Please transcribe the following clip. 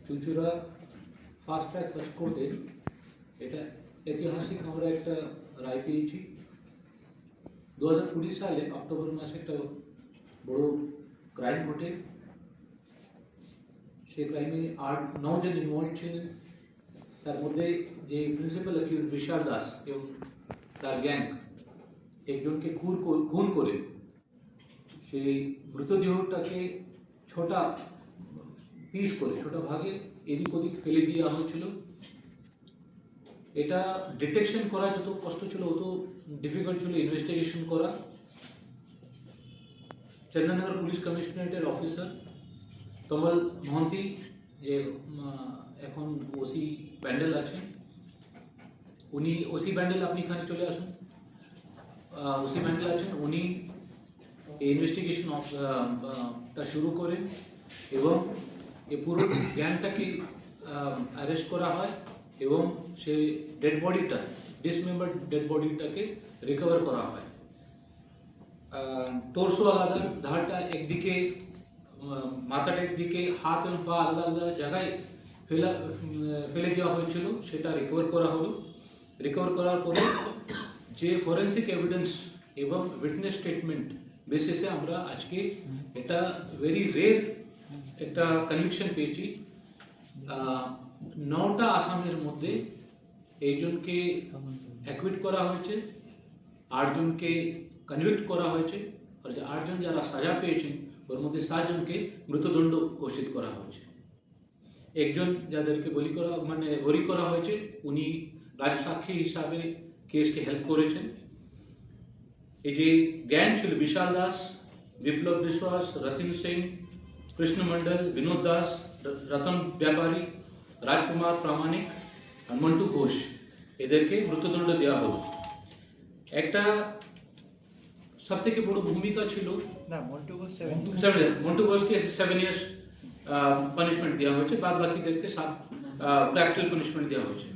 চুঁচুড়া fast track first কোর্টে এটা ঐতিহাসিক আমরা একটা রায় পেয়েছি। 2020 সালে অক্টোবর মাসে একটা বড় ক্রাইম ঘটে। সেই ক্রাইমে 8-9 জন ইনভলভ ছিলেন। তার মধ্যে যে প্রিন্সিপাল অ্যাকিউজ বিশাল দাস এবং তার গ্যাং একজনকে খুন করে সেই মৃতদেহটাকে ছোটা পিস করে ছোটা ভাগে এদিক ওদিক ফেলে দেওয়া হয়েছিল। এটা ডিটেকশন করা যত কষ্ট ছিল অত ডিফিকাল্ট ছিল ইনভেস্টিগেশন করা। চন্দননগর পুলিশ কমিশনারেটের অফিসার কমল মহন্তি যে এখন ওসি প্যান্ডেল আছেন, উনি ওসি প্যান্ডেল আপনি এখানে চলে আসুন। ওসি প্যান্ডেল আছেন, উনি এই ইনভেস্টিগেশনটা শুরু করেন এবং এই পুরো গ্যাংটাকে অ্যারেস্ট করা হয় এবং সেই ডেড বডিটা ডিসমেম্বার্ড ডেড বডিটাকে রিকভার করা হয়। টর্সো আলাদা, ধারটা একদিকে, মাথাটা একদিকে, হাত এবং পা আলাদা আলাদা জায়গায় ফেলে দেওয়া হয়েছিল, সেটা রিকভার করা হলো। রিকভার করার পরে যে ফরেন্সিক এভিডেন্স এবং উইটনেস স্টেটমেন্ট বেসিসে আমরা আজকে এটা ভেরি রেয়ার একটা কনভিকশন পেয়েছি। 9টা আসামের মধ্যে একজনকে অ্যাকুইট করা হয়েছে, 8 জনকে কনভিক্ট করা হয়েছে, আর যে 8 জন যারা সাজা পেয়েছেন ওর মধ্যে 7 জনকে মৃত্যুদণ্ড ঘোষিত করা হয়েছে। একজন যাদেরকে বলি করা হয়েছে উনি রাজসাক্ষী হিসাবে কেসকে হেল্প করেছেন। এই যে গ্যাং ছিল বিশাল দাস, বিপ্লব বিশ্বাস, রতিন সিং, কৃষ্ণ মন্ডল, বিনোদ দাস, রতন ব্যাপারী, রাজকুমার প্রামাণিক আর মন্টু ঘোষ, এদেরকে মৃত্যুদণ্ড দেওয়া হলো। একটা সব থেকে বড় ভূমিকা ছিল মন্টু ঘোষকে 7 ইয়ার্স পানিশমেন্ট দেওয়া হয়েছে, বাদ বাকিদেরকে 7 প্র্যাকটিক্যাল পানিশমেন্ট দেওয়া হয়েছে।